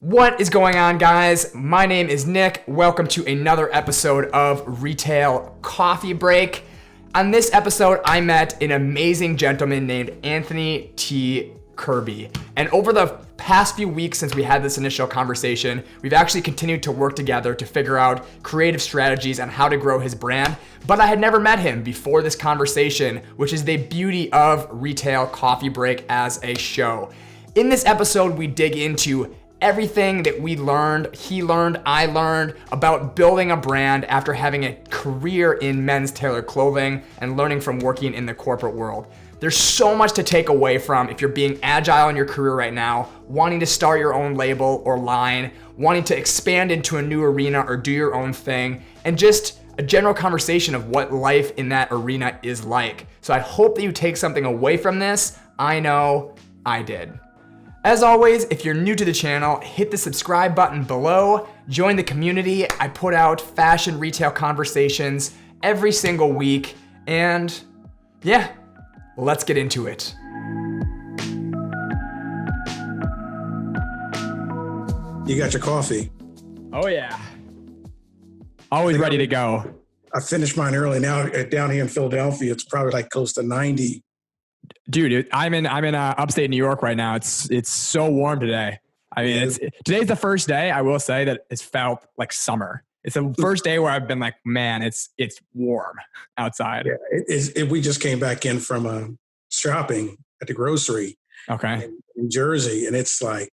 What is going on, guys? My name is Nick. Welcome to another episode of Retail Coffee Break. On this episode, I met an amazing gentleman named Anthony T. Kirby. And over the past few weeks since we had this initial conversation, we've actually continued to work together to figure out creative strategies on how to grow his brand. But I had never met him before this conversation, which is the beauty of Retail Coffee Break as a show. In this episode, we dig into everything that we learned, he learned, I learned about building a brand after having a career in men's tailored clothing and learning from working in the corporate world. There's so much to take away from if you're being agile in your career right now, wanting to start your own label or line, wanting to expand into a new arena or do your own thing, and just a general conversation of what life in that arena is like. So I hope that you take something away from this. I know I did. As always, if you're new to the channel, hit the subscribe button below, join the community. I put out fashion retail conversations every single week, and yeah, let's get into it. You got your coffee? Oh yeah. Always ready to go. I finished mine early. Now down here in Philadelphia, it's probably like close to 90. Dude, I'm in upstate New York right now. It's so warm today. I mean, today's the first day I will say that it's felt like summer. It's the first day where I've been like, man, it's warm outside. Yeah, we just came back in from shopping at the grocery. Okay. In Jersey, and it's like,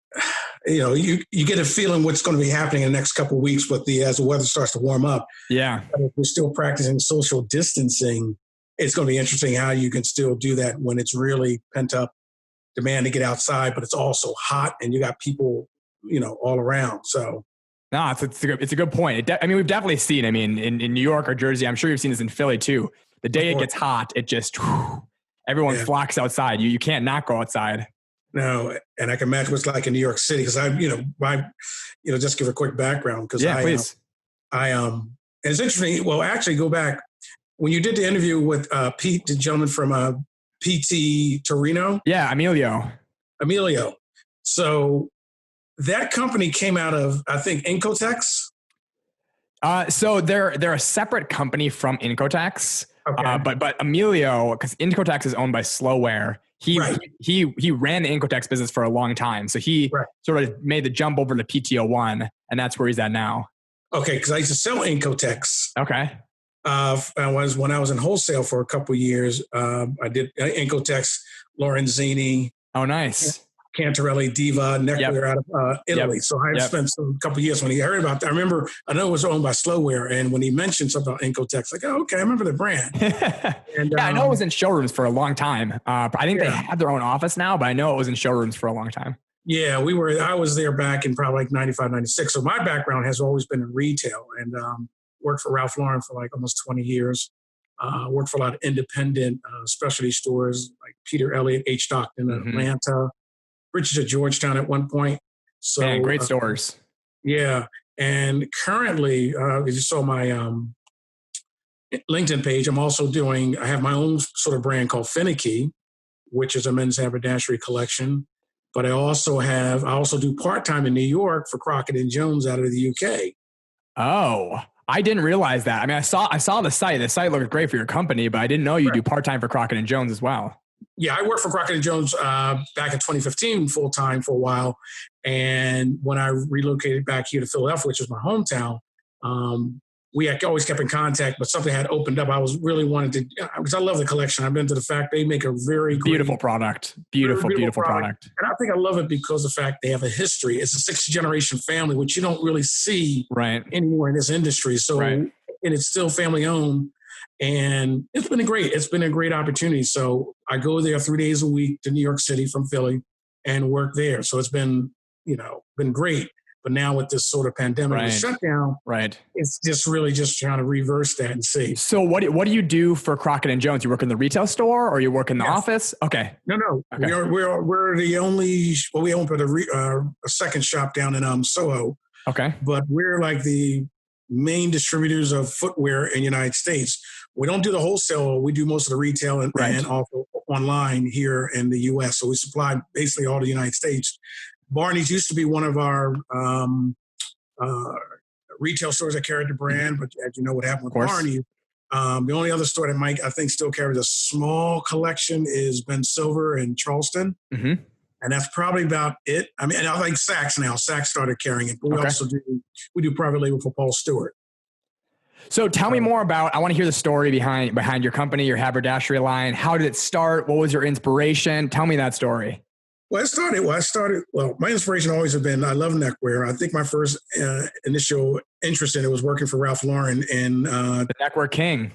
you get a feeling what's going to be happening in the next couple of weeks, but as the weather starts to warm up. Yeah. But if we're still practicing social distancing, it's going to be interesting how you can still do that when it's really pent up demand to get outside, but it's also hot and you got people, all around. So. No, it's a good point. We've definitely seen, in New York or Jersey, I'm sure you've seen this in Philly too. The day it gets hot, it just, everyone flocks outside. You can't not go outside. No. And I can imagine what's like in New York City. Cause just give a quick background. Cause please. And it's interesting. Well, actually go back when you did the interview with Pete, the gentleman from PT Torino. Yeah. Emilio. So that company came out of, I think, Incotex. So they're a separate company from Incotex. Okay. But Emilio, because Incotex is owned by Slowwear, he ran the Incotex business for a long time. So he sort of made the jump over to PTO1, and that's where he's at now. Okay, because I used to sell Incotex. Okay. When I was in wholesale for a couple of years, I did Incotex, Lorenzini. Oh, nice. Cantarelli, Diva, Neckwear out of Italy. Yep. So I spent a couple of years when he heard about that. I know it was owned by Slowwear, and when he mentioned something about Incotex, like, oh, okay, I remember the brand. And, I know it was in showrooms for a long time. I think they have their own office now, but I know it was in showrooms for a long time. Yeah, I was there back in probably like 95, 96. So my background has always been in retail, and worked for Ralph Lauren for like almost 20 years. Worked for a lot of independent specialty stores like Peter Elliott, H. Stockton, Atlanta, Bridges at Georgetown at one point. So man, great stores. Yeah. And currently, as you saw my LinkedIn page, I have my own sort of brand called Finickey, which is a men's haberdashery collection. But I also do part-time in New York for Crockett & Jones out of the UK. Oh, I didn't realize that. I saw the site. The site looked great for your company, but I didn't know you do part-time for Crockett & Jones as well. Yeah, I worked for Crockett & Jones back in 2015 full-time for a while. And when I relocated back here to Philadelphia, which is my hometown, we always kept in contact, but something had opened up. I was really wanted to, because I love the collection. I've been to the fact they make a very beautiful product. Beautiful product. And I think I love it because of the fact they have a history. It's a 6th-generation family, which you don't really see anymore in this industry. So, and it's still family owned. And it's been a great opportunity. So I go there 3 days a week to New York City from Philly and work there. So it's been great. But now with this sort of pandemic shutdown, it's just really just trying to reverse that and see. So what do you do for Crockett & Jones? You work in the retail store or you work in the office? Okay. No. Okay. We're the only, we opened a second shop down in Soho. Okay. But we're like the main distributors of footwear in the United States. We don't do the wholesale. We do most of the retail and also online here in the U.S. So we supply basically all the United States. Barney's used to be one of our retail stores that carried the brand, but as you know what happened with Barney. The only other store that Mike, I think, still carries a small collection is Ben Silver in Charleston. Mm-hmm. And that's probably about it. I mean, and I like Saks now. Saks started carrying it, but we do private label for Paul Stewart. So tell me more about, I want to hear the story behind your company, your haberdashery line. How did it start? What was your inspiration? Tell me that story. Well, my inspiration always have been, I love neckwear. I think my first initial interest in it was working for Ralph Lauren and the Neckwear King.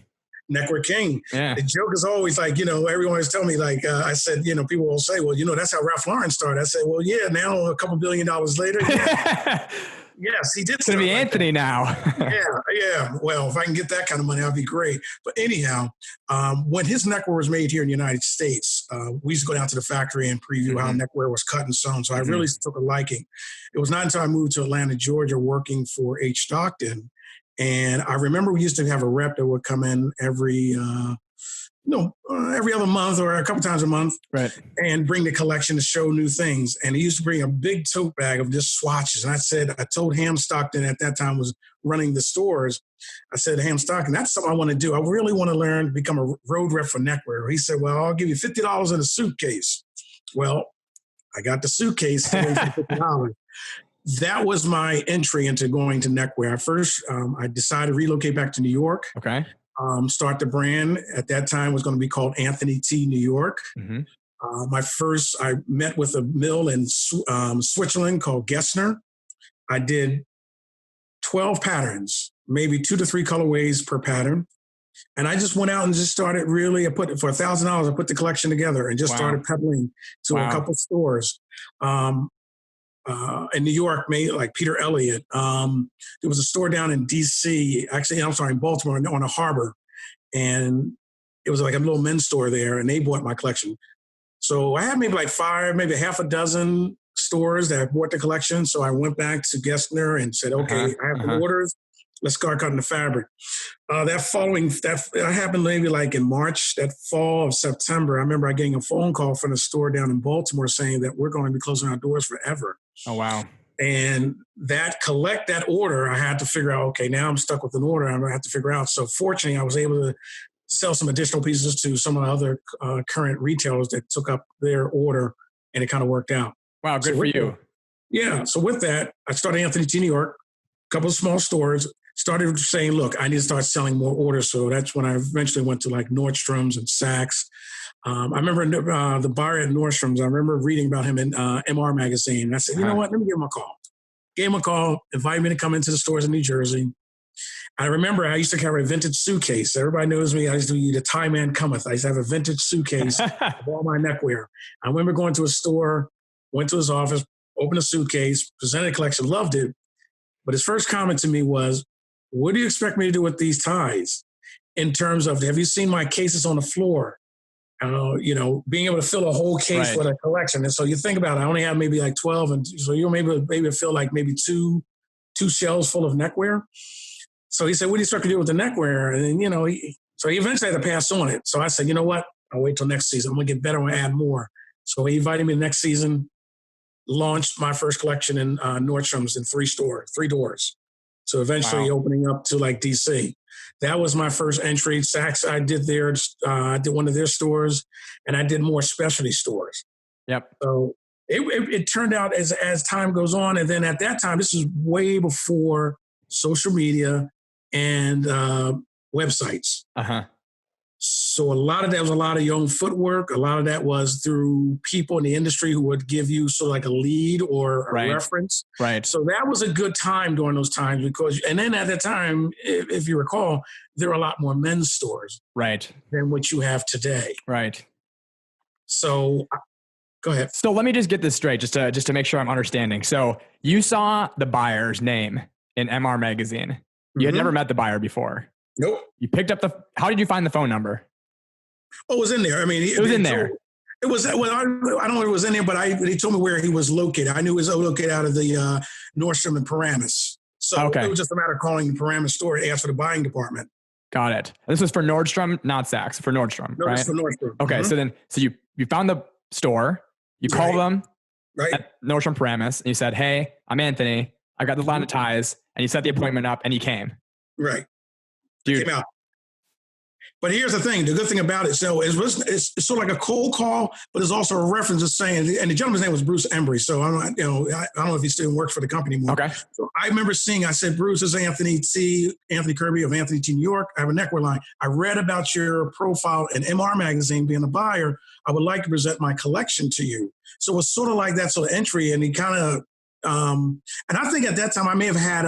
Neckwear King. Yeah. The joke is always like, everyone always tell me like, I said, people will say, well, that's how Ralph Lauren started. I said, well, yeah, now a couple $1 billion later. Yeah. Yes, he did. It's going to be Anthony now. Yeah. Well, if I can get that kind of money, that'd be great. But anyhow, when his neckwear was made here in the United States, we used to go down to the factory and preview how neckwear was cut and sewn. So I really took a liking. It was not until I moved to Atlanta, Georgia, working for H. Stockton. And I remember we used to have a rep that would come in every other month or a couple times a month, right, and bring the collection to show new things. And he used to bring a big tote bag of just swatches. And I told Ham Stockton at that time was running the stores. I said, Ham Stockton, that's something I want to do. I really want to learn to become a road rep for neckwear. He said, well, I'll give you $50 in a suitcase. Well, I got the suitcase for $50. That was my entry into going to neckwear. First, I decided to relocate back to New York. Okay. Start the brand. At that time was going to be called Anthony T. New York. Mm-hmm. I met with a mill in Switzerland called Gessner. I did 12 patterns, maybe 2 to 3 colorways per pattern. And I just went out and just started for $1,000, I put the collection together and just started peddling to a couple stores. In New York, like Peter Elliott. There was a store down in DC, in Baltimore on the harbor. And it was like a little men's store there, and they bought my collection. So I had maybe like 5, maybe half a dozen stores that bought the collection. So I went back to Gessner and said, okay, I have the orders. Let's start cutting the fabric. That happened maybe like in March, that fall of September. I remember getting a phone call from a store down in Baltimore saying that we're going to be closing our doors forever. Oh, wow. And that order, I had to figure out, okay, now I'm stuck with an order. I'm going to have to figure out. So fortunately, I was able to sell some additional pieces to some of the other current retailers that took up their order, and it kind of worked out. Wow, good for you. Yeah. So with that, I started Anthony T. New York, a couple of small stores, started saying, look, I need to start selling more orders. So that's when I eventually went to like Nordstrom's and Saks. I remember the buyer at Nordstrom's, I remember reading about him in MR magazine. And I said, you know what, let me give him a call. Gave him a call, invited me to come into the stores in New Jersey. I remember I used to carry a vintage suitcase. Everybody knows me. I used to be the Tie Man Cometh. I used to have a vintage suitcase of all my neckwear. I remember going to a store, went to his office, opened a suitcase, presented a collection, loved it. But his first comment to me was, what do you expect me to do with these ties? In terms of, have you seen my cases on the floor? Being able to fill a whole case with a collection. And so you think about it, I only have maybe like 12. And so you'll maybe feel like maybe two shelves full of neckwear. So he said, what do you expect to do with the neckwear? And then, he eventually had to pass on it. So I said, you know what? I'll wait till next season. I'm going to get better and add more. So he invited me next season, launched my first collection in Nordstrom's in 3 doors. So eventually opening up to like DC. That was my first entry. Saks, I did one of their stores, and I did more specialty stores. Yep. So it turned out as time goes on. And then at that time, this is way before social media and websites. Uh-huh. So a lot of that was a lot of your own footwork. A lot of that was through people in the industry who would give you sort of like a lead or a reference. Right. So that was a good time during those times and then at that time, if you recall, there were a lot more men's stores than what you have today. Right. So go ahead. So let me just get this straight, just to make sure I'm understanding. So you saw the buyer's name in MR magazine. You had never met the buyer before. Nope. You picked up how did you find the phone number? Oh, it was in there. I mean, it was in there. It was, well, I don't know if it was in there, but he told me where he was located. I knew he was located out of the Nordstrom and Paramus. So it was just a matter of calling the Paramus store and ask for the buying department. Got it. This was for Nordstrom, not Saks, for Nordstrom, no, right? It's for Nordstrom. Okay, so you found the store, you called them, Right. at Nordstrom Paramus, and you said, "Hey, I'm Anthony. I got the line of ties," and you set the appointment up, and he came. Right. Dude. Came out. But here's the thing, the good thing about it, so it's sort of like a cold call, but it's also a reference to saying, and the gentleman's name was Bruce Embry. So I don't know if he still works for the company anymore. Okay. So I remember I said, Bruce, this is Anthony Kirby of Anthony T, New York. I have a neckwear line. I read about your profile in MR magazine being a buyer. I would like to present my collection to you. So it's sort of like that sort of entry. And he kind of, and I think at that time I may have had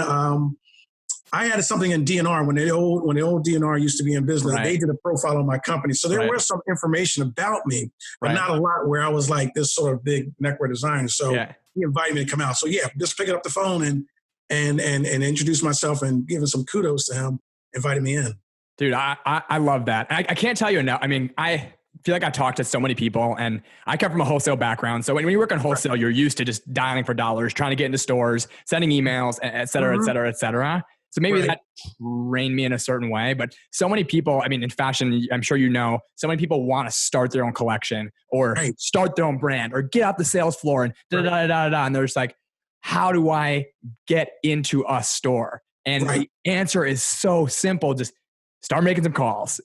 I had something in DNR when the old DNR used to be in business. Right. They did a profile on my company. So there was some information about me, but not a lot where I was like this sort of big neckwear designer. So he invited me to come out. So just picking up the phone and introduce myself and giving some kudos to him, invited me in. Dude, I love that. I can't tell you enough. I mean, I feel like I talked to so many people, and I come from a wholesale background. So when you work on wholesale, you're used to just dialing for dollars, trying to get into stores, sending emails, et cetera, et cetera, et cetera. So maybe that trained me in a certain way, but so many people, I mean, in fashion, I'm sure you know, so many people want to start their own collection or start their own brand or get out the sales floor and and they're just like, how do I get into a store? And the answer is so simple. Just start making some calls,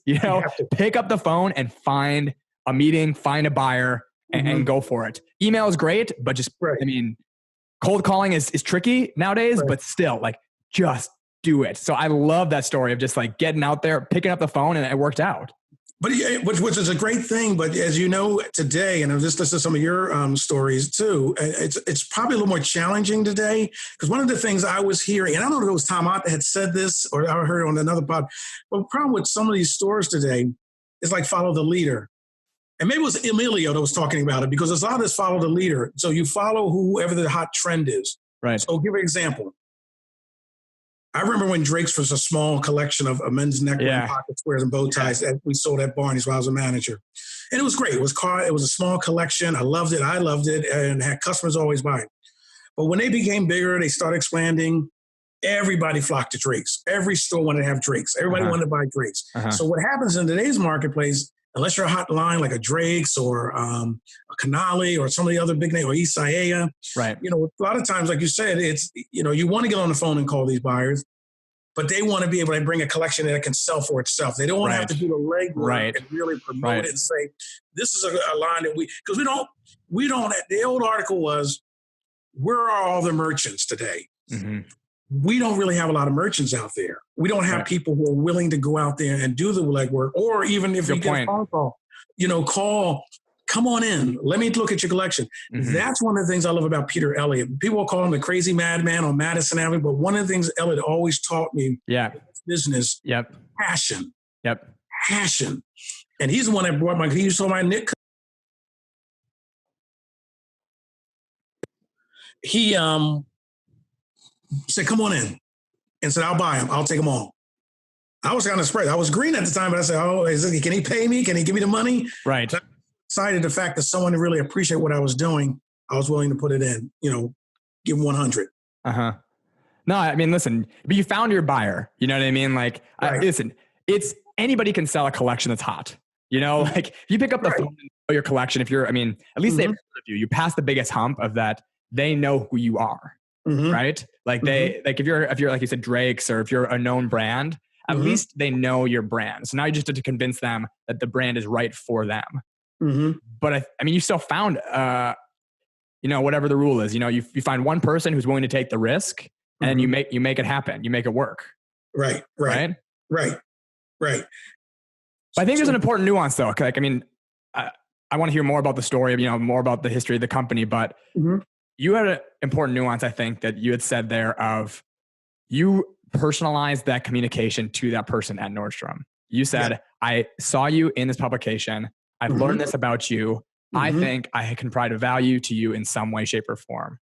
pick up the phone and find a meeting, find a buyer and go for it. Email is great, but just, I mean, cold calling is tricky nowadays, but still like just do it. So I love that story of just like getting out there, picking up the phone, and it worked out. But which is a great thing. But as you know today, and I've just listened to some of your stories too, it's probably a little more challenging today. Because one of the things I was hearing, and I don't know if it was Tom Ott that had said this or I heard it on another pod, but the problem with some of these stores today is like follow the leader. And maybe it was Emilio that was talking about it, because it's a lot of this follow the leader. So you follow whoever the hot trend is. Right. So I'll give you an example. I remember when Drake's was a small collection of men's neckwear, pocket squares, and bow ties that we sold at Barney's while I was a manager. And it was great. It was a small collection. I loved it, and had customers always buying. But when they became bigger, they started expanding. Everybody flocked to Drake's. Every store wanted to have Drake's. Everybody wanted to buy Drake's. So what happens in today's marketplace, unless you're a hot line like a Drake's or a Canali or some of the other big names, or Isaiah, a lot of times, like you said, it's, you want to get on the phone and call these buyers, but they want to be able to bring a collection that can sell for itself. They don't want to have to do the legwork and really promote it and say, this is a line that because we don't, the old article was, where are all the merchants today? Mm-hmm. We don't really have a lot of merchants out there. We don't have people who are willing to go out there and do the legwork, or even if you get a phone call, call, come on in. Let me look at your collection. Mm-hmm. That's one of the things I love about Peter Elliott. People will call him the crazy madman on Madison Avenue, but one of the things Elliott always taught me in business, passion. Passion. And he's the one that brought he saw my knit. He said, come on in. And said, I'll buy them. I'll take them all. I was kind of spread. I was green at the time, but I said, can he pay me? Can he give me the money? Right. So I decided the fact that someone really appreciate what I was doing, I was willing to put it in, give him 100. Uh-huh. No, I mean, listen, but you found your buyer. You know what I mean? Like, listen, it's anybody can sell a collection that's hot. Like if you pick up the phone and sell your collection, at least they've heard of you. You pass the biggest hump of that. They know who you are. Mm-hmm. Right? Like if you're like you said, Drake's, or if you're a known brand, at least they know your brand. So now you just have to convince them that the brand is right for them. Mm-hmm. But I mean, you still found, whatever the rule is, you find one person who's willing to take the risk, and you make it happen. You make it work. Right. But I think there's an important nuance though. Like, I mean, I want to hear more about the story, more about the history of the company, but you had an important nuance, I think, that you had said there of you personalized that communication to that person at Nordstrom. You said, I saw you in this publication. I've learned this about you. I think I can provide a value to you in some way, shape, or form.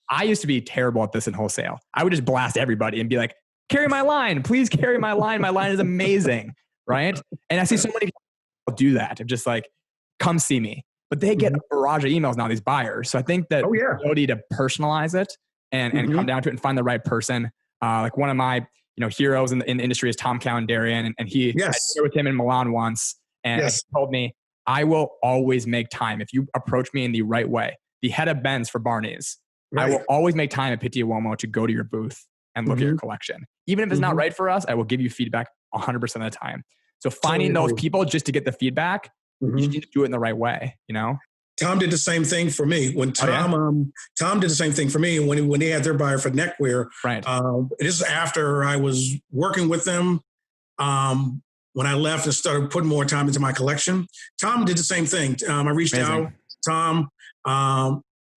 I used to be terrible at this in wholesale. I would just blast everybody and be like, carry my line. Please carry my line. My line is amazing. Right? And I see so many people do that. Of just like, come see me. But they get a barrage of emails now, these buyers. So I think that the ability to personalize it and come down to it and find the right person. Like one of my heroes in the industry is Tom Calendarian. And I was with him in Milan once. And he told me, I will always make time. If you approach me in the right way, the head of men's for Barney's, I will always make time at Pitti Uomo to go to your booth and look at your collection. Even if it's not right for us, I will give you feedback 100% of the time. So finding those people just to get the feedback, you need to do it in the right way, you know? Tom did the same thing for me. When Tom did the same thing for me when they had their buyer for neckwear. Right. This is after I was working with them. When I left and started putting more time into my collection, Tom did the same thing. I reached out, Tom.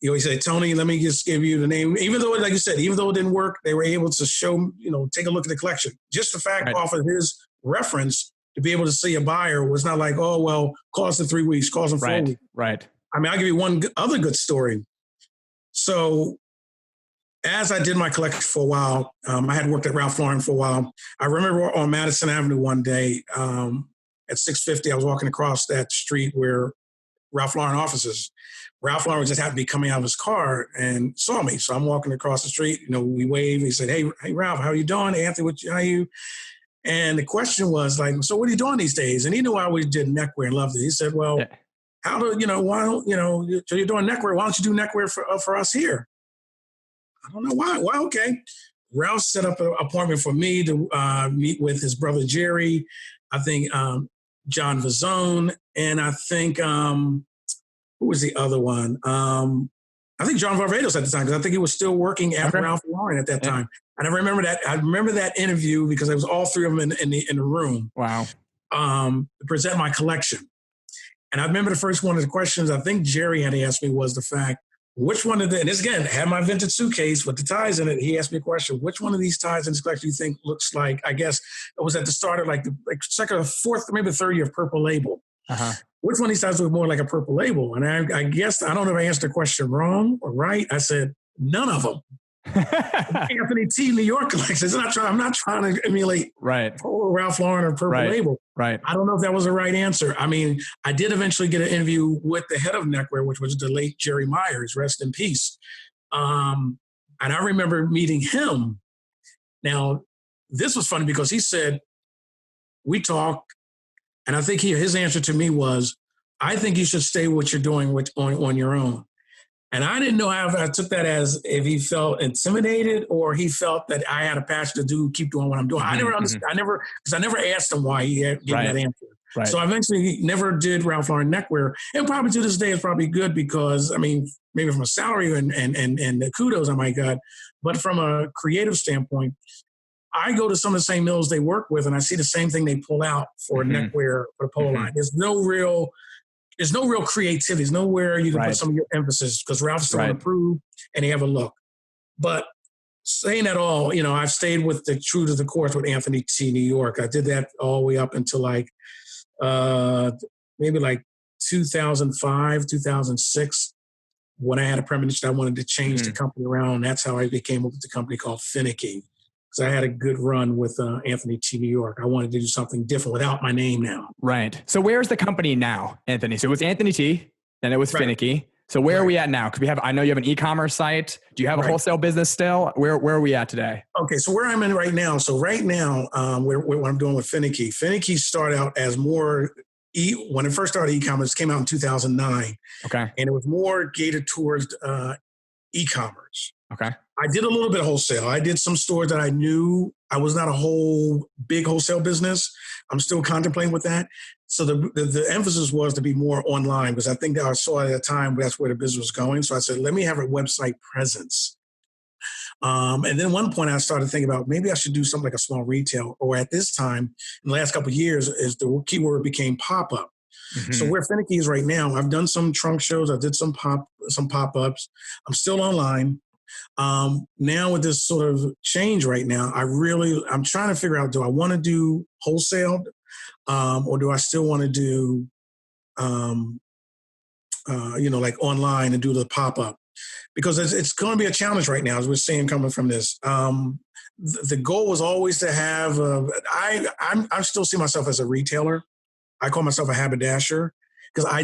He said, Tony, let me just give you the name. Even though, like you said, even though it didn't work, they were able to show, take a look at the collection. Just the fact off of his reference to be able to see a buyer was not like, oh, well, call us in 3 weeks, call us in 4 weeks. Right. I mean, I'll give you one other good story. So as I did my collection for a while, I had worked at Ralph Lauren for a while. I remember on Madison Avenue one day at 650, I was walking across that street where Ralph Lauren offices. Ralph Lauren just happened to be coming out of his car and saw me. So I'm walking across the street, we waved. He said, hey, Ralph, how are you doing? Anthony, how are you? And the question was like, so what are you doing these days? And he knew I always did neckwear and loved it. He said, well, how do, why don't, so you're doing neckwear. Why don't you do neckwear for us here? I don't know why. Well, okay. Ralph set up an appointment for me to meet with his brother, Jerry. I think John Vazone. And I think, who was the other one? I think John Varvatos at the time, because I think he was still working at Ralph Lauren at that time. And I remember that. I remember that interview because it was all three of them in the room. Wow. To present my collection. And I remember the first one of the questions I think Jerry had asked me was the fact, which one of the, and this again, had my vintage suitcase with the ties in it. He asked me a question, which one of these ties in this collection do you think looks like, I guess it was at the start of like second or fourth, maybe the third year of Purple Label. Which one of these ties look more like a Purple Label? And I guess, I don't know if I answered the question wrong or right. I said, none of them. Anthony T. New York collection. I'm not trying to emulate Ralph Lauren or Purple Label. Right. I don't know if that was the right answer. I mean, I did eventually get an interview with the head of neckwear, which was the late Jerry Myers, rest in peace. And I remember meeting him. Now, this was funny because he said, we talked, and I think his answer to me was, I think you should stay what you're doing on your own. And I didn't know how I took that as if he felt intimidated or he felt that I had a passion to keep doing what I'm doing. I never understood. Because I never asked him why he gave that answer. Right. So I eventually never did Ralph Lauren neckwear. And probably to this day, it's probably good because, I mean, maybe from a salary and the kudos I might got, but from a creative standpoint, I go to some of the same mills they work with and I see the same thing they pull out for neckwear for the polo line. There's no real creativity. There's nowhere you can put some of your emphasis because Ralph's still to prove and they have a look. But saying that all, I've stayed with the true to the course with Anthony T. New York. I did that all the way up until maybe 2005, 2006, when I had a premonition I wanted to change the company around. That's how I became with the company called Finickey. Because I had a good run with Anthony T. New York. I wanted to do something different without my name now. Right. So where's the company now, Anthony? So it was Anthony T, then it was Finickey. So where are we at now? Because I know you have an e-commerce site. Do you have a wholesale business still? Where are we at today? Okay, so where I'm in right now. So right now, what I'm doing with Finickey. Finickey started out as more, when it first started e-commerce, it came out in 2009. Okay. And it was more gated towards e-commerce. Okay. I did a little bit of wholesale. I did some stores that I knew I was not a whole big wholesale business. I'm still contemplating with that. So the emphasis was to be more online because I think that I saw at the time that's where the business was going. So I said, let me have a website presence. And then one point I started thinking about maybe I should do something like a small retail, or at this time, in the last couple of years, is the keyword became pop-up. So where Finickey is right now, I've done some trunk shows. I did some pop-ups. I'm still online. Now with this sort of change right now, I'm trying to figure out, do I want to do wholesale, or do I still want to do, like online and do the pop-up? Because it's going to be a challenge right now, as we're seeing coming from this. The goal was always to have, I still see myself as a retailer. I call myself a haberdasher because I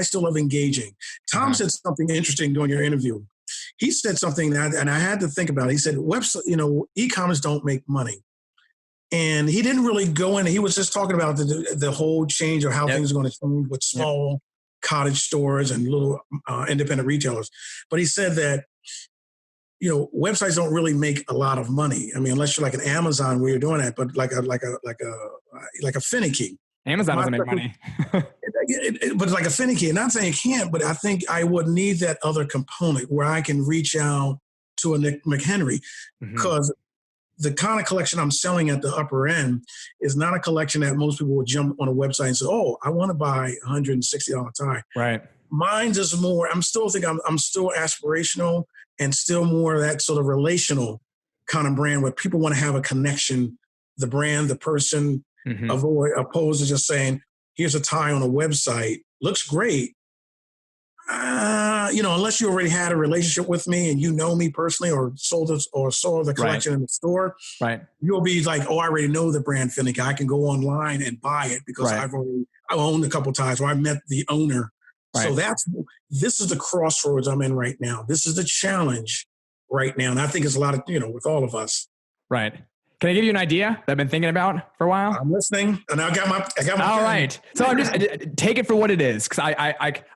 still love engaging. Tom said something interesting during your interview. He said something and I had to think about it. He said, website, e-commerce don't make money. And he didn't really go in. He was just talking about the whole change of how things are going to change with small cottage stores and little independent retailers. But he said that, websites don't really make a lot of money. I mean, unless you're like an Amazon where you're doing that, but like a Finickey. Amazon doesn't make money. But like a Finickey, not saying it can't, but I think I would need that other component where I can reach out to a Nick McHenry, because the kind of collection I'm selling at the upper end is not a collection that most people would jump on a website and say, oh, I want to buy $160 tie. Right. Mine's is more, I'm still aspirational and still more of that sort of relational kind of brand where people want to have a connection, the brand, the person, opposed to just saying, here's a tie on a website, looks great. Unless you already had a relationship with me and you know me personally or saw the collection in the store, you'll be like, oh, I already know the brand Finickey. I can go online and buy it because I owned a couple of ties, or I met the owner. So this is the crossroads I'm in right now. This is the challenge right now. And I think it's a lot of, with all of us. Right. Can I give you an idea that I've been thinking about for a while? I'm listening, and I got my. All right. So I'm just take it for what it is, because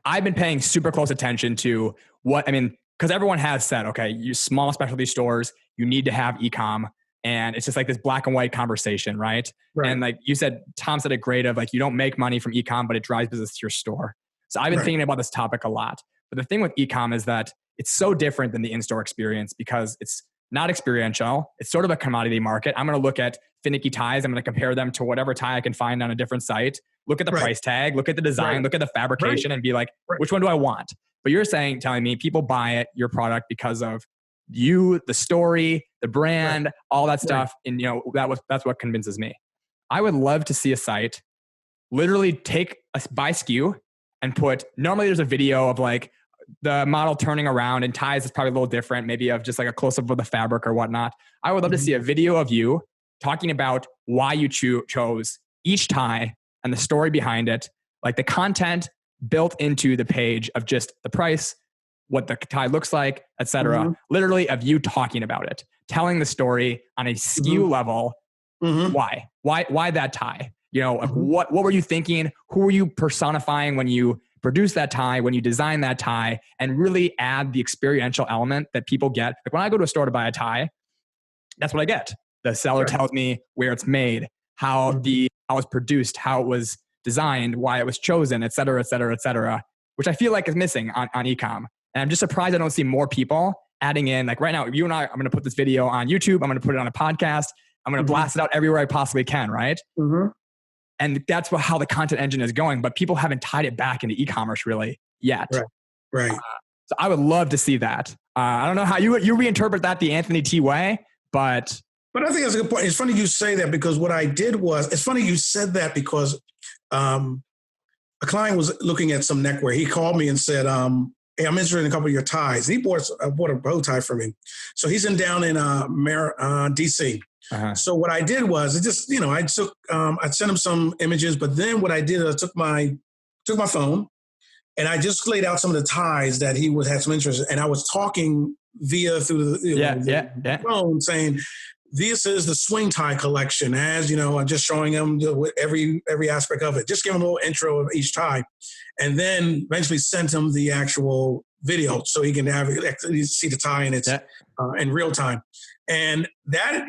I've been paying super close attention to because everyone has said, okay, you small specialty stores, you need to have e-com, and it's just like this black and white conversation, right? And like you said, Tom said it great of like, you don't make money from e-com, but it drives business to your store. So I've been thinking about this topic a lot. But the thing with e-com is that it's so different than the in-store experience because it's not experiential. It's sort of a commodity market. I'm going to look at Finickey ties. I'm going to compare them to whatever tie I can find on a different site. Look at the price tag, look at the design, look at the fabrication, and be like, which one do I want? But you're telling me people buy your product because of you, the story, the brand, all that stuff. And that's what convinces me. I would love to see a site literally take a buy SKU and put, normally there's a video of like the model turning around, and ties is probably a little different, maybe of just like a close-up of the fabric or whatnot. I would love to see a video of you talking about why you chose each tie and the story behind it, like the content built into the page of just the price, what the tie looks like, etc. Literally of you talking about it, telling the story on a SKU level. Why that tie? What were you thinking? Who were you personifying when you produce that tie, when you design that tie, and really add the experiential element that people get. Like when I go to a store to buy a tie, that's what I get. The seller tells me where it's made, how it's produced, how it was designed, why it was chosen, et cetera, et cetera, et cetera, which I feel like is missing on e-com. And I'm just surprised I don't see more people adding in, like right now, you and I'm going to put this video on YouTube. I'm going to put it on a podcast. I'm going to blast it out everywhere I possibly can, right? And that's how the content engine is going, but people haven't tied it back into e-commerce really yet. Right. So I would love to see that. I don't know how you reinterpret that the Anthony T way, but I think that's a good point. It's funny you say that because what I did was, it's funny you said that because a client was looking at some neckwear. He called me and said, hey, I'm interested in a couple of your ties. And he bought a bow tie for me. So he's down in DC. So what I did was I sent him some images, but then what I did, I took my phone and I just laid out some of the ties that he had some interest in. And I was talking through the phone saying, this is the swing tie collection. As I'm just showing him every aspect of it, just give him a little intro of each tie. And then eventually sent him the actual video so he can see the tie in its in real time. And that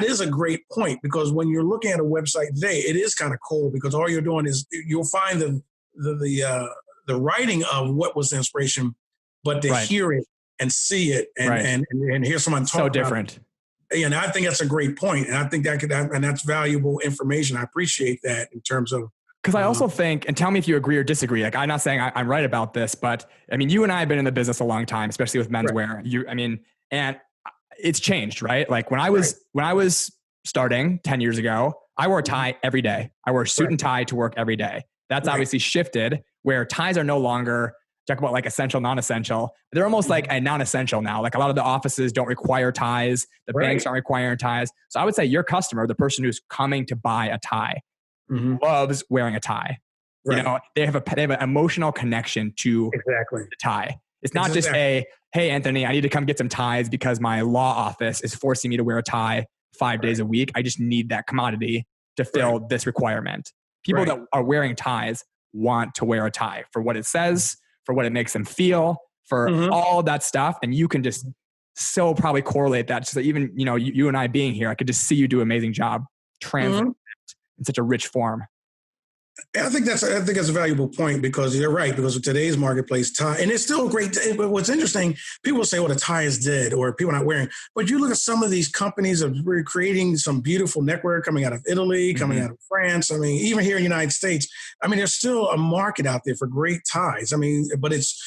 is a great point because when you're looking at a website today, it is kind of cool because all you're doing is you'll find the writing of what was the inspiration, but to hear it and see it and hear someone talk so different. And I think that's a great point. And I think and that's valuable information. I appreciate that in terms of. Because I also think, and tell me if you agree or disagree, like I'm not saying I'm right about this, but I mean, you and I have been in the business a long time, especially with menswear. And it's changed, right? Like when I was starting 10 years ago, I wore a tie every day. I wore a suit and tie to work every day. That's obviously shifted where ties are no longer, talk about like essential, non-essential. They're almost like a non-essential now. Like a lot of the offices don't require ties. The banks aren't requiring ties. So I would say your customer, the person who's coming to buy a tie, loves wearing a tie. They have an emotional connection to the tie. It's not just hey, Anthony, I need to come get some ties because my law office is forcing me to wear a tie 5 days a week. I just need that commodity to fill this requirement. People that are wearing ties want to wear a tie for what it says, for what it makes them feel, for all that stuff. And you can just so probably correlate that. So even, you and I being here, I could just see you do an amazing job translating in such a rich form. I think that's a valuable point, because you're right, because of today's marketplace, tie, and it's still a great, but what's interesting, people say, well, the tie is dead or people are not wearing, but you look at some of these companies that are creating some beautiful neckwear coming out of Italy, coming out of France. I mean, even here in the United States, I mean, there's still a market out there for great ties. I mean, but it's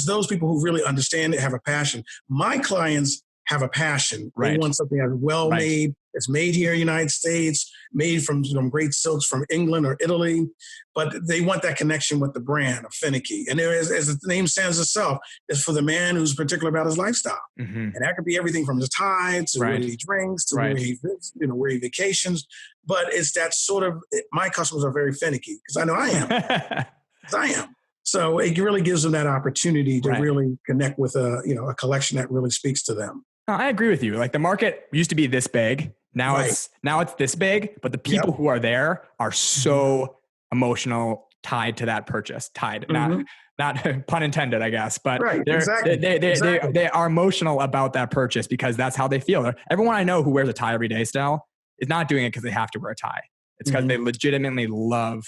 those people who really understand it, have a passion. My clients have a passion. They want something that's well made. It's made here in the United States, made from great silks from England or Italy, but they want that connection with the brand of Finickey. And there is, as the name says itself, it's for the man who's particular about his lifestyle. And that could be everything from his tie to where he drinks to where he where he vacations. But it's that sort of, my customers are very finicky, because I know I am. 'Cause I am. So it really gives them that opportunity to really connect with a collection that really speaks to them. I agree with you. Like, the market used to be this big. Now it's this big, but the people who are there are so emotional, tied to that purchase, not pun intended, I guess, but they are emotional about that purchase because that's how they feel. Everyone I know who wears a tie every day still is not doing it because they have to wear a tie. It's because they legitimately love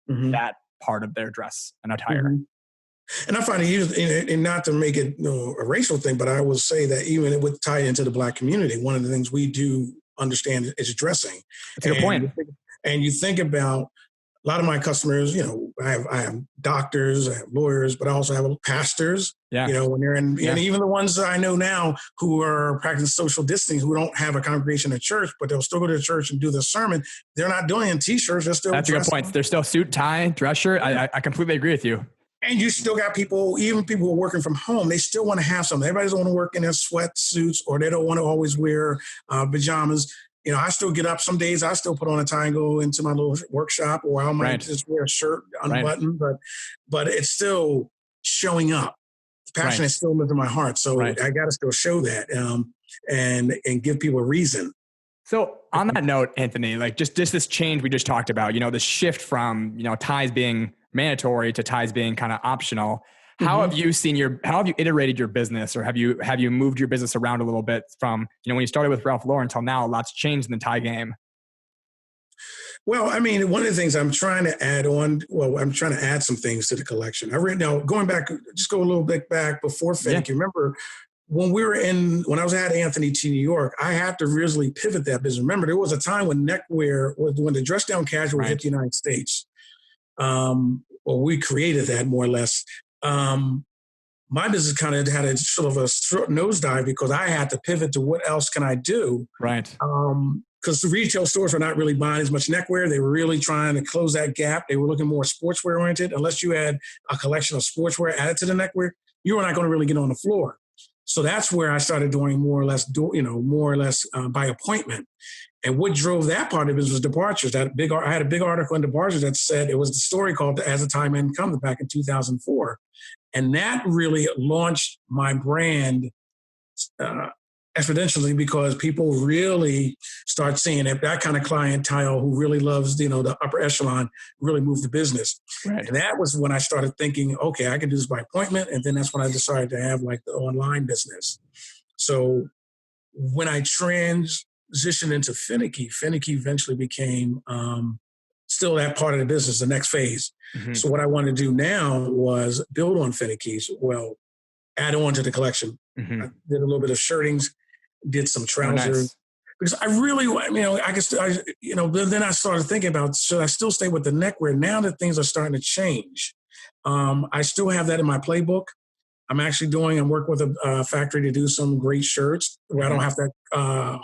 that part of their dress and attire. And I find it, and not to make it a racial thing, but I will say that even with tied into the Black community, one of the things we do understand is dressing. That's a good point. And you think about a lot of my customers, I have doctors, I have lawyers, but I also have pastors, when they're in, and even the ones that I know now who are practicing social distancing, who don't have a congregation at church, but they'll still go to church and do the sermon. They're not doing it in t-shirts. They're still That's a good point. They're still suit, tie, dress shirt. I completely agree with you. And you still got people, even people who are working from home, they still want to have something. Everybody doesn't want to work in their sweatsuits, or they don't want to always wear pajamas. I still get up some days. I still put on a tie and go into my little workshop, or I might just wear a shirt unbuttoned, but it's still showing up. The passion is still lives in my heart. So I got to still show that and give people a reason. So on that note, Anthony, like just this change we just talked about, the shift from, ties being mandatory to ties being kind of optional. How have you iterated your business, or have you moved your business around a little bit from, when you started with Ralph Lauren until now? A lot's changed in the tie game. Well, I mean, one of the things I'm trying to add some things to the collection. Going back, just go a little bit back before Finickey. Remember when I was at Anthony T. New York, I had to really pivot that business. Remember, there was a time when neckwear when the dress down casual hit the United States. We created that more or less. My business kind of had a sort of a nosedive because I had to pivot to what else can I do? Because the retail stores were not really buying as much neckwear. They were really trying to close that gap. They were looking more sportswear oriented. Unless you had a collection of sportswear added to the neckwear, you were not going to really get on the floor. So that's where I started doing more or less by appointment. And what drove that part of it was departures. I had a big article in Departures that said it was the story called "As the Time Men Come" back in 2004, and that really launched my brand exponentially, because people really start seeing that kind of clientele who really loves the upper echelon really move the business. And that was when I started thinking, okay, I can do this by appointment, and then that's when I decided to have like the online business. So when I transitioned into Finickey eventually became still that part of the business, the next phase. So what I wanted to do now was build on Finickey's, add on to the collection. I did a little bit of shirtings, did some trousers. Because I really, then I started thinking about, should I still stay with the neckwear now that things are starting to change? I still have that in my playbook. I'm working with a factory to do some great shirts where I don't have to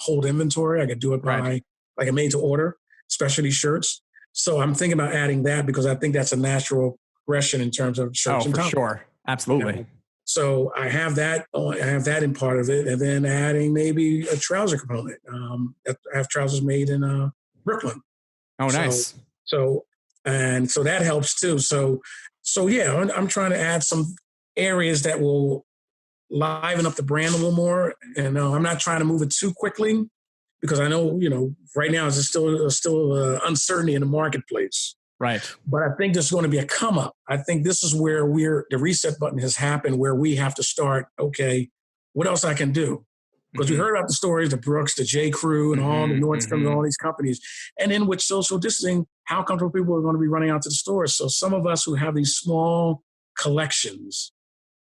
hold inventory. I could do it by like a made to order, specialty shirts. So I'm thinking about adding that because I think that's a natural progression in terms of shirts. Oh, for sure. Absolutely. So I have that in part of it, and then adding maybe a trouser component. I have trousers made in Brooklyn. Oh, nice. So that helps too. So yeah, I'm trying to add some areas that will liven up the brand a little more, and I'm not trying to move it too quickly because I know right now there's still uncertainty in the marketplace. Right. But I think there's going to be a come up. I think this is where the reset button has happened, where we have to start, okay, what else I can do? Because we heard about the stories, the Brooks, the J. Crew, and all the Nordstrom and all these companies. And then with social distancing, how comfortable people are going to be running out to the stores. So some of us who have these small collections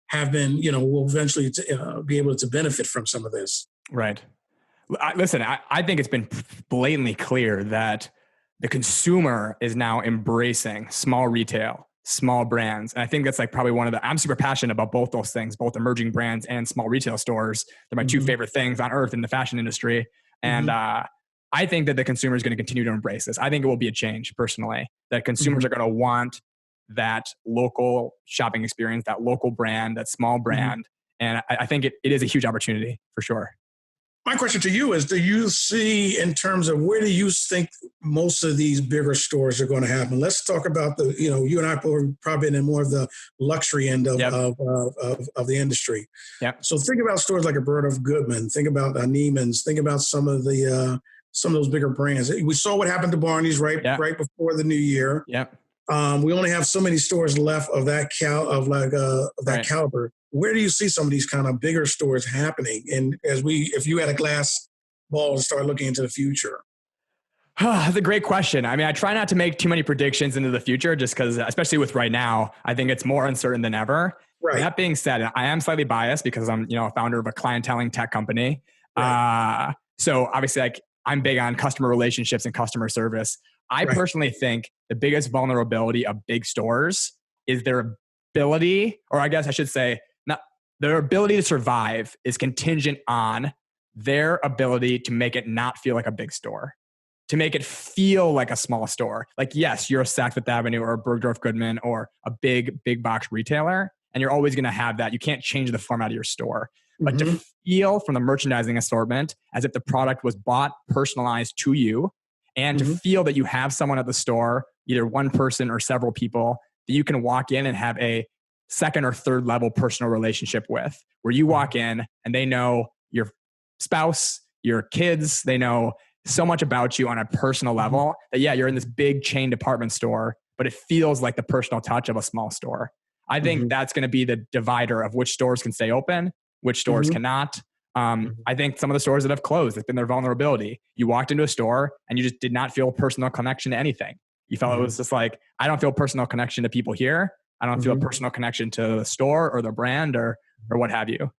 have been, will eventually be able to benefit from some of this. Right. Listen, I think it's been blatantly clear that the consumer is now embracing small retail, small brands. And I think that's like probably I'm super passionate about both those things, both emerging brands and small retail stores. They're my two favorite things on earth in the fashion industry. And I think that the consumer is going to continue to embrace this. I think it will be a change personally, that consumers are going to want that local shopping experience, that local brand, that small brand. And I think it is a huge opportunity for sure. My question to you is, do you see in terms of where do you think most of these bigger stores are going to happen? Let's talk about you and I are probably in more of the luxury end of the industry. Yep. So think about stores like a Bird of Goodman, think about Neiman's, think about some of those bigger brands. We saw what happened to Barney's right before the new year. Yep. We only have so many stores left of that caliber. Where do you see some of these kind of bigger stores happening? And if you had a glass ball and start looking into the future? That's a great question. I mean, I try not to make too many predictions into the future just because, especially with right now, I think it's more uncertain than ever. Right. That being said, I am slightly biased because I'm, a founder of a clienteling tech company. Right. So obviously I'm big on customer relationships and customer service. I personally think the biggest vulnerability of big stores is their ability, or I guess I should say, their ability to survive is contingent on their ability to make it not feel like a big store, to make it feel like a small store. Like, yes, you're a Saks Fifth Avenue or a Bergdorf Goodman or a big box retailer, and you're always going to have that. You can't change the format of your store. But to feel from the merchandising assortment as if the product was bought, personalized to you, and to feel that you have someone at the store, either one person or several people, that you can walk in and have a second or third level personal relationship with, where you walk in and they know your spouse, your kids, they know so much about you on a personal level that, you're in this big chain department store, but it feels like the personal touch of a small store. I think that's going to be the divider of which stores can stay open, which stores cannot. I think some of the stores that have closed, it's been their vulnerability. You walked into a store and you just did not feel a personal connection to anything. You felt it was just like, I don't feel a personal connection to people here. I don't feel a personal connection to the store or the brand or what have you.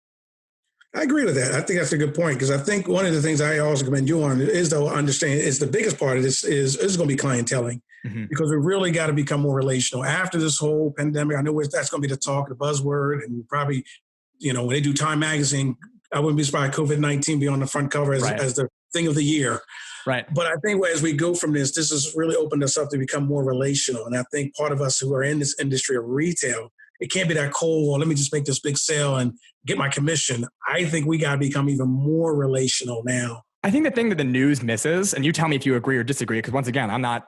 I agree with that. I think that's a good point, because I think one of the things I also commend you on is to understand is the biggest part of this is going to be clienteling, because we really got to become more relational after this whole pandemic. I know that's going to be the talk, the buzzword, and probably, when they do Time Magazine, I wouldn't be surprised COVID-19 be on the front cover as the thing of the year. Right. But I think as we go from this has really opened us up to become more relational. And I think part of us who are in this industry of retail, it can't be that cold, well, let me just make this big sale and get my commission. I think we got to become even more relational now. I think the thing that the news misses, and you tell me if you agree or disagree, because once again, I'm not,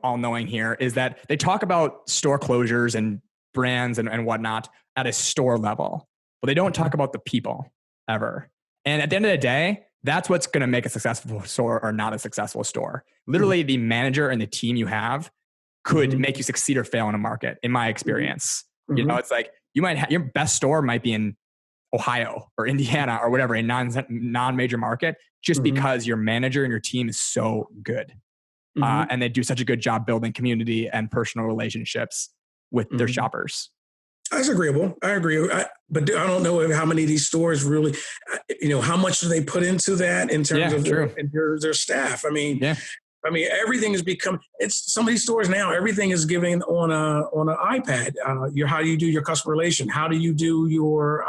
all knowing here, is that they talk about store closures and brands and whatnot at a store level, but they don't talk about the people ever. And at the end of the day, that's what's going to make a successful store or not a successful store. Literally, the manager and the team you have could make you succeed or fail in a market, in my experience. It's like your best store might be in Ohio or Indiana or whatever, a non-major market, just because your manager and your team is so good. And they do such a good job building community and personal relationships with their shoppers. That's agreeable. I agree. But I don't know how many of these stores really, how much do they put into that in terms of their staff? I mean, everything has become, some of these stores now, everything is given on an iPad. How do you do your customer relation? How do you do your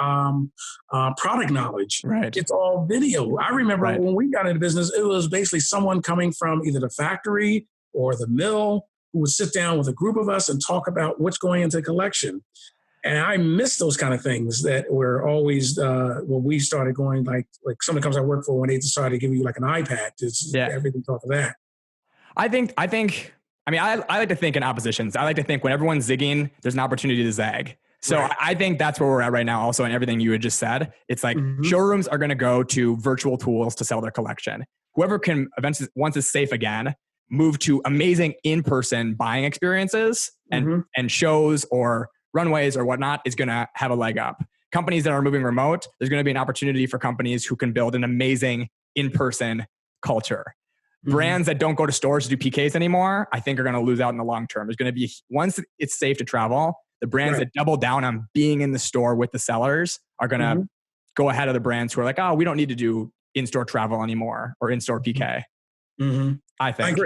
product knowledge? Right. It's all video. I remember when we got into business, it was basically someone coming from either the factory or the mill who would sit down with a group of us and talk about what's going into the collection. And I miss those kind of things that were always when we started going, like some of the companies I work for, when they decided to give you like an iPad, everything off of that. I like to think in oppositions. I like to think when everyone's zigging, there's an opportunity to zag. So I think that's where we're at right now. Also, in everything you had just said, it's like showrooms are going to go to virtual tools to sell their collection. Whoever can eventually, once it's safe again, move to amazing in-person buying experiences and shows or runways or whatnot is going to have a leg up. Companies that are moving remote, there's going to be an opportunity for companies who can build an amazing in-person culture. Brands that don't go to stores to do PKs anymore, I think are going to lose out in the long term. There's going to be, once it's safe to travel, the brands that double down on being in the store with the sellers are going to go ahead of the brands who are like, oh, we don't need to do in-store travel anymore or in-store PK. I think.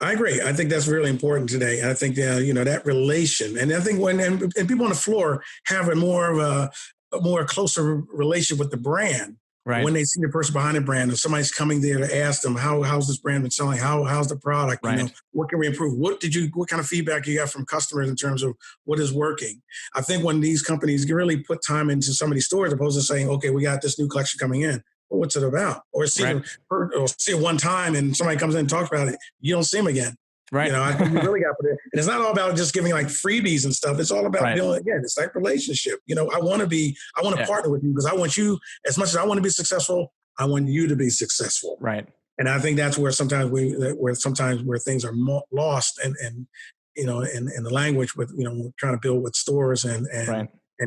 I agree. I think that's really important today. I think that relation, and I think when people on the floor have a more closer relationship with the brand. Right. When they see the person behind the brand, or somebody's coming there to ask them, how's this brand been selling? How's the product? Right. What can we improve? What kind of feedback you got from customers in terms of what is working? I think when these companies really put time into some of these stores, opposed to saying, okay, we got this new collection coming in. Well, what's it about? Or see it one time and somebody comes in and talks about it. You don't see them again. Right. I think you really got to put it. And it's not all about just giving like freebies and stuff. It's all about building, again, it's like relationship. I want to partner with you because I want you, as much as I want to be successful, I want you to be successful. Right. And I think that's where sometimes where things are lost and in the language with, trying to build with stores and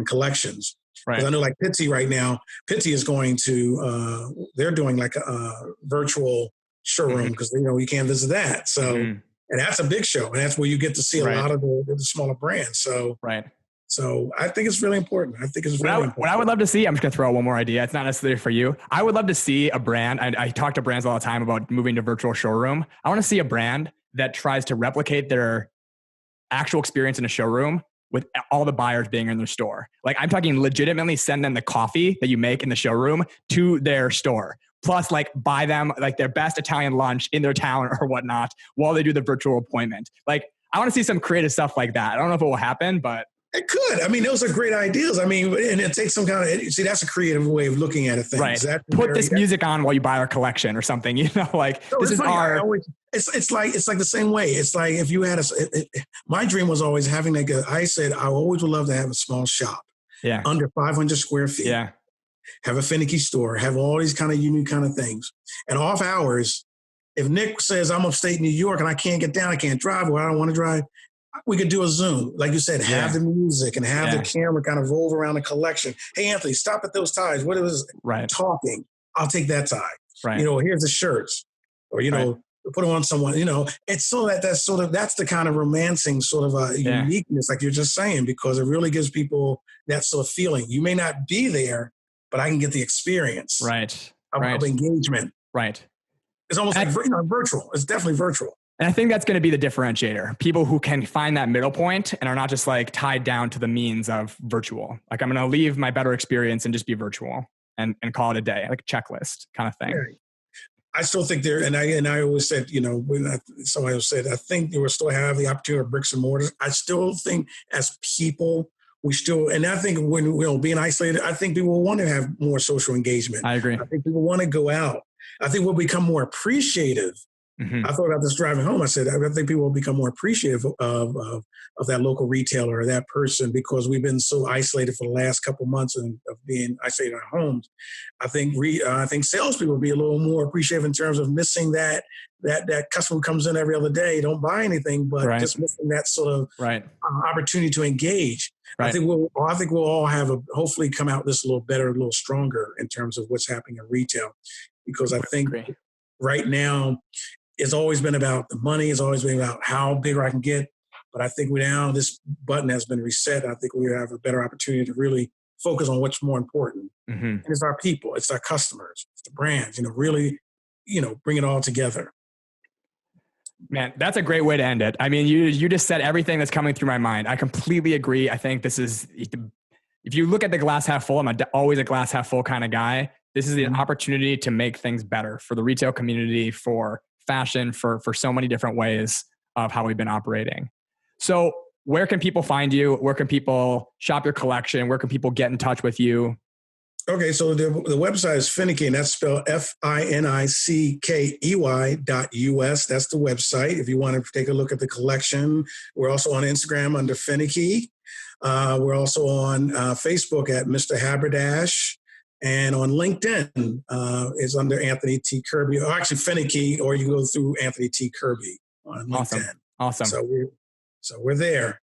collections. Right. Because I know like Pitsy right now, Pitsy is going to, they're doing like a virtual showroom because, you can't visit that. So, and that's a big show. And that's where you get to see a lot of the smaller brands. So, so I think it's really important. I think it's very important. What I would love to see, I'm just going to throw out one more idea. It's not necessarily for you. I would love to see a brand. I talk to brands all the time about moving to virtual showroom. I want to see a brand that tries to replicate their actual experience in a showroom with all the buyers being in their store. Like I'm talking legitimately send them the coffee that you make in the showroom to their store. Plus like buy them like their best Italian lunch in their town or whatnot while they do the virtual appointment. Like I want to see some creative stuff like that. I don't know if it will happen, but it could. I mean, those are great ideas. I mean, and it takes some kind of, that's a creative way of looking at a thing. Right. Put this music on while you buy our collection or something, this is our... It's like the same way. It's like if you had my dream was always having I said, I always would love to have a small shop. Yeah. Under 500 square feet. Yeah. Have a Finickey store, have all these kind of unique kind of things. And off hours, if Nick says I'm upstate New York and I can't get down, I can't drive, or I don't want to drive, we could do a Zoom. Like you said, have the music and have the camera kind of roll around the collection. Hey, Anthony, stop at those ties. What is talking? I'll take that tie. Right. Here's the shirts. Or, put them on someone, it's so that's the kind of romancing sort of uniqueness, like you're just saying, because it really gives people that sort of feeling. You may not be there, but I can get the experience of engagement. Right. It's almost like virtual. It's definitely virtual. And I think that's going to be the differentiator. People who can find that middle point and are not just like tied down to the means of virtual. Like I'm going to leave my better experience and just be virtual and call it a day, like a checklist kind of thing. Right. I still think I always said, when somebody else said, I think you will still have the opportunity of bricks and mortars. I still think as people, and I think when being isolated, I think people want to have more social engagement. I agree. I think people want to go out. I think we'll become more appreciative. I thought about this driving home. I said, I think people will become more appreciative of that local retailer or that person because we've been so isolated for the last couple of months of being isolated in our homes. I think salespeople will be a little more appreciative in terms of missing that customer who comes in every other day, don't buy anything, but just missing that sort of opportunity to engage. Right. I think we'll all hopefully come out this a little better, a little stronger in terms of what's happening in retail, because I think right now, it's always been about the money. It's always been about how big I can get. But I think now this button has been reset. I think we have a better opportunity to really focus on what's more important. And it's our people. It's our customers. It's the brands. Really, bring it all together. Man, that's a great way to end it. I mean, you just said everything that's coming through my mind. I completely agree. I think this is, if you look at the glass half full, I'm always a glass half full kind of guy. This is an opportunity to make things better for the retail community, for fashion, for so many different ways of how we've been operating. So where can people find you? Where can people shop your collection? Where can people get in touch with you? Okay, so the website is Finickey, and that's spelled FINICKEY.US. That's the website. If you want to take a look at the collection, we're also on Instagram under Finickey. We're also on Facebook at Mr. Haberdash. And on LinkedIn is under Anthony T. Kirby, or actually Finickey, or you go through Anthony T. Kirby. on LinkedIn. Awesome. So we're there.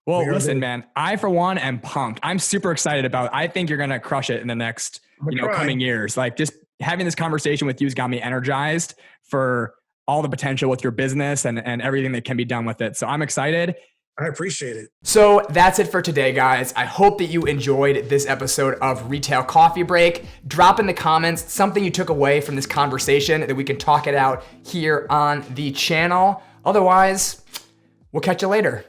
Well, listen, man, I, for one, am pumped. I'm super excited about, I think you're going to crush it in the next, coming years. Like, just having this conversation with you has got me energized for all the potential with your business and everything that can be done with it. So I'm excited. I appreciate it. So that's it for today, guys. I hope that you enjoyed this episode of Retail Coffee Break. Drop in the comments something you took away from this conversation that we can talk it out here on the channel. Otherwise, we'll catch you later.